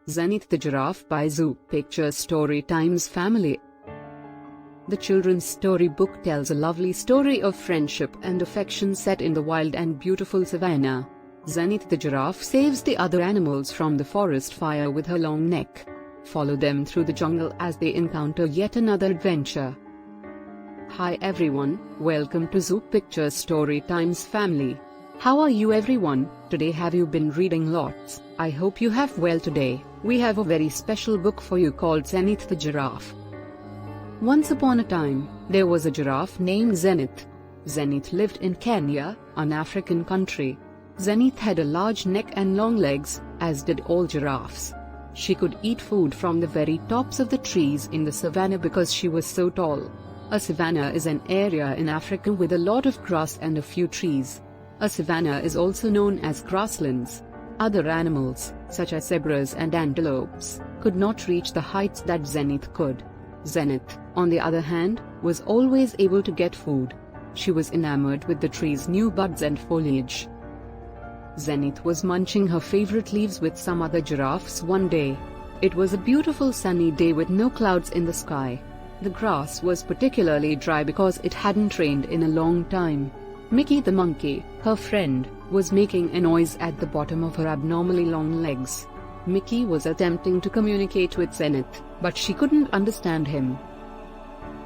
Zenith the Giraffe by ZOOP Picture Story Times Family. The children's storybook tells a lovely story of friendship and affection set in the wild and beautiful savannah. Zenith the giraffe saves the other animals from the forest fire with her long neck. Follow them through the jungle as they encounter yet another adventure. Hi everyone, welcome to ZOOP Picture Story Times Family. How are you everyone? Today have you been reading lots? I hope you have well today. We have a very special book for you called Zenith the Giraffe. Once upon a time, there was a giraffe named Zenith. Zenith lived in Kenya, an African country. Zenith had a large neck and long legs, as did all giraffes. She could eat food from the very tops of the trees in the savannah because she was so tall. A savannah is an area in Africa with a lot of grass and a few trees. A savannah is also known as grasslands. Other animals, such as zebras and antelopes, could not reach the heights that Zenith could. Zenith, on the other hand, was always able to get food. She was enamored with the tree's new buds and foliage. Zenith was munching her favorite leaves with some other giraffes one day. It was a beautiful sunny day with no clouds in the sky. The grass was particularly dry because it hadn't rained in a long time. Mickey the monkey, her friend, was making a noise at the bottom of her abnormally long legs. Mickey was attempting to communicate with Zenith, but she couldn't understand him.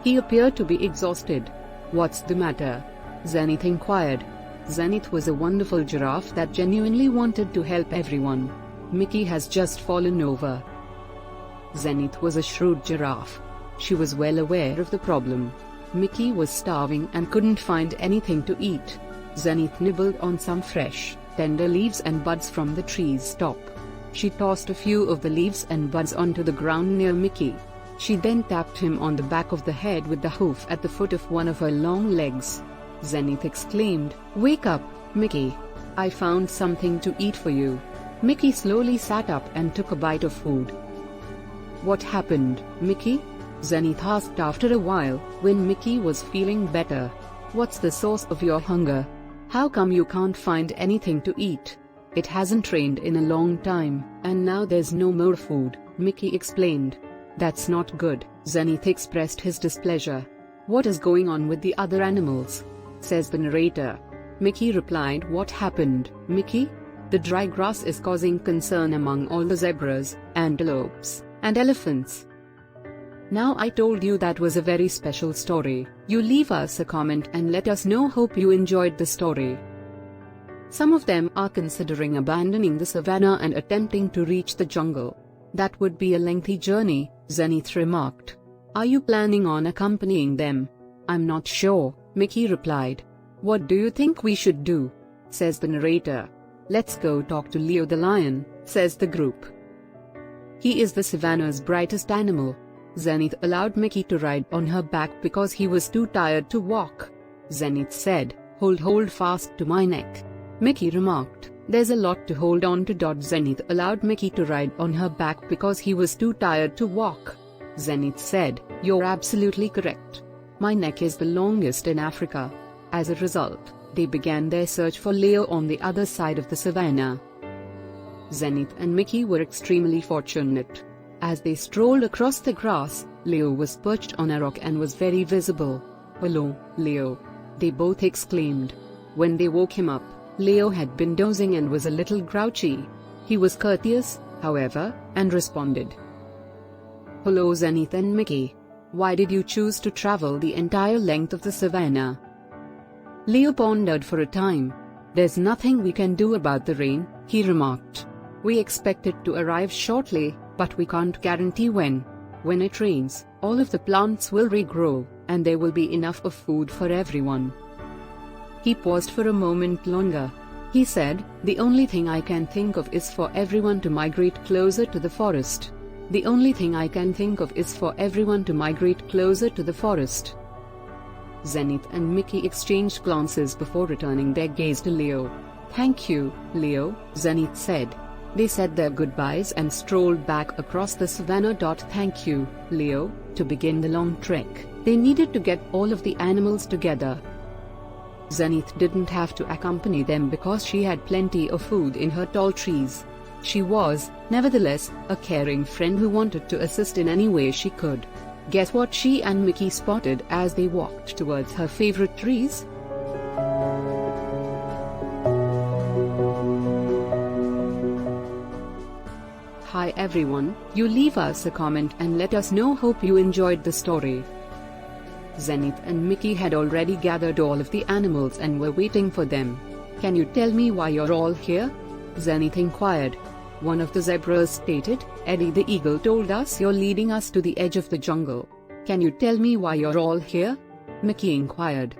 He appeared to be exhausted. "What's the matter?" Zenith inquired. Zenith was a wonderful giraffe that genuinely wanted to help everyone. "Mickey has just fallen over." Zenith was a shrewd giraffe. She was well aware of the problem. Mickey was starving and couldn't find anything to eat. Zenith nibbled on some fresh, tender leaves and buds from the tree's top. She tossed a few of the leaves and buds onto the ground near Mickey. She then tapped him on the back of the head with the hoof at the foot of one of her long legs. Zenith exclaimed, "Wake up, Mickey! I found something to eat for you." Mickey slowly sat up and took a bite of food. "What happened, Mickey?" Zenith asked after a while, when Mickey was feeling better. "What's the source of your hunger? How come you can't find anything to eat?" "It hasn't rained in a long time, and now there's no more food," Mickey explained. "That's not good," Zenith expressed his displeasure. "What is going on with the other animals?" says the narrator. Mickey replied, "What happened, Mickey? The dry grass is causing concern among all the zebras, antelopes, and elephants. Now I told you that was a very special story. You leave us a comment and let us know. Hope you enjoyed the story. Some of them are considering abandoning the savannah and attempting to reach the jungle. That would be a lengthy journey," Zenith remarked. "Are you planning on accompanying them?" "I'm not sure," Mickey replied. "What do you think we should do?" says the narrator. "Let's go talk to Leo the lion," says the group. "He is the savannah's brightest animal." Zenith allowed Mickey to ride on her back because he was too tired to walk. Zenith said, Hold fast to my neck." Mickey remarked, "There's a lot to hold on to." Zenith allowed Mickey to ride on her back because he was too tired to walk. Zenith said, "You're absolutely correct. My neck is the longest in Africa." As a result, they began their search for Leo on the other side of the savannah. Zenith and Mickey were extremely fortunate. As they strolled across the grass, Leo was perched on a rock and was very visible. "Hello, Leo!" they both exclaimed. When they woke him up, Leo had been dozing and was a little grouchy. He was courteous, however, and responded, "Hello Zenith and Mickey. Why did you choose to travel the entire length of the savannah?" Leo pondered for a time. "There's nothing we can do about the rain," he remarked. "We expect it to arrive shortly, but we can't guarantee when. When it rains, all of the plants will regrow, and there will be enough of food for everyone." He paused for a moment longer. He said, "The only thing I can think of is for everyone to migrate closer to the forest. The only thing I can think of is for everyone to migrate closer to the forest." Zenith and Mickey exchanged glances before returning their gaze to Leo. "Thank you, Leo," Zenith said. They said their goodbyes and strolled back across the savannah. "Thank you, Leo." To begin the long trek, they needed to get all of the animals together. Zenith didn't have to accompany them because she had plenty of food in her tall trees. She was, nevertheless, a caring friend who wanted to assist in any way she could. Guess what she and Mickey spotted as they walked towards her favorite trees? Hi everyone, you leave us a comment and let us know. Hope you enjoyed the story. Zenith and Mickey had already gathered all of the animals and were waiting for them. Can you tell me why you're all here? Zenith inquired. One of the zebras stated, Eddie the eagle told us you're leading us to the edge of the jungle. Can you tell me why you're all here? Mickey inquired.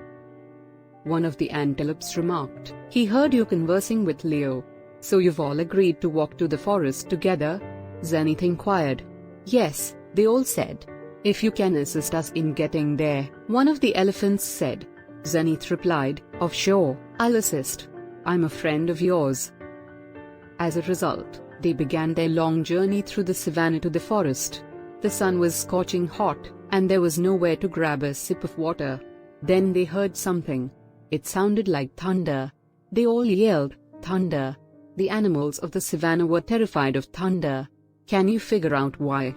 One of the antelopes remarked, he heard you conversing with Leo. So you've all agreed to walk to the forest together? Zenith inquired. Yes, they all said. If you can assist us in getting there, one of the elephants said. Zenith replied, of sure, I'll assist. I'm a friend of yours. As a result, they began their long journey through the savannah to the forest. The sun was scorching hot, and there was nowhere to grab a sip of water. Then they heard something. It sounded like thunder. They all yelled, thunder. The animals of the savannah were terrified of thunder. Can you figure out why?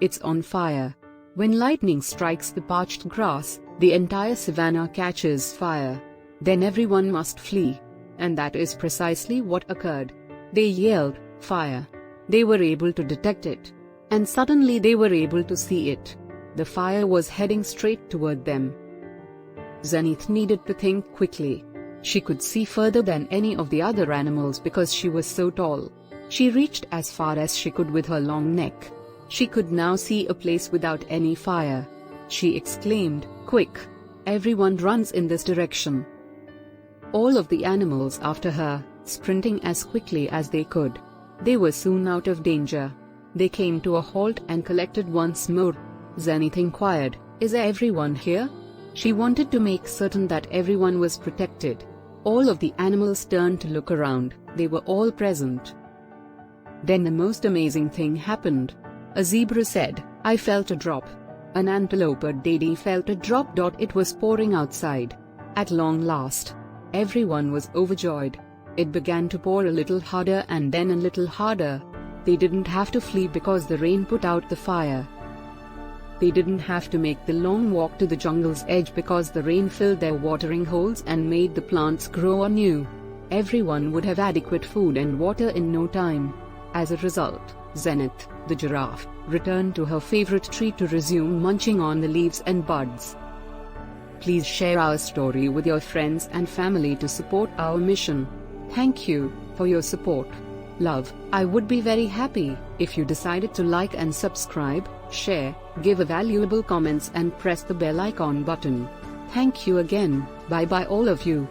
It's on fire. When lightning strikes the parched grass, the entire savannah catches fire. Then everyone must flee. And that is precisely what occurred. They yelled, fire. They were able to detect it. And suddenly they were able to see it. The fire was heading straight toward them. Zenith needed to think quickly. She could see further than any of the other animals because she was so tall. She reached as far as she could with her long neck. She could now see a place without any fire. She exclaimed, quick! Everyone runs in this direction. All of the animals after her, sprinting as quickly as they could. They were soon out of danger. They came to a halt and collected once more. Zenith inquired, is everyone here? She wanted to make certain that everyone was protected. All of the animals turned to look around. They were all present. Then the most amazing thing happened. A zebra said, I felt a drop. An antelope daddy felt a drop. It was pouring outside. At long last. Everyone was overjoyed. It began to pour a little harder and then a little harder. They didn't have to flee because the rain put out the fire. They didn't have to make the long walk to the jungle's edge because the rain filled their watering holes and made the plants grow anew. Everyone would have adequate food and water in no time. As a result, Zenith, the giraffe, returned to her favorite tree to resume munching on the leaves and buds. Please share our story with your friends and family to support our mission. Thank you for your support. Love, I would be very happy if you decided to like and subscribe, share, give a valuable comments and press the bell icon button. Thank you again. Bye bye all of you.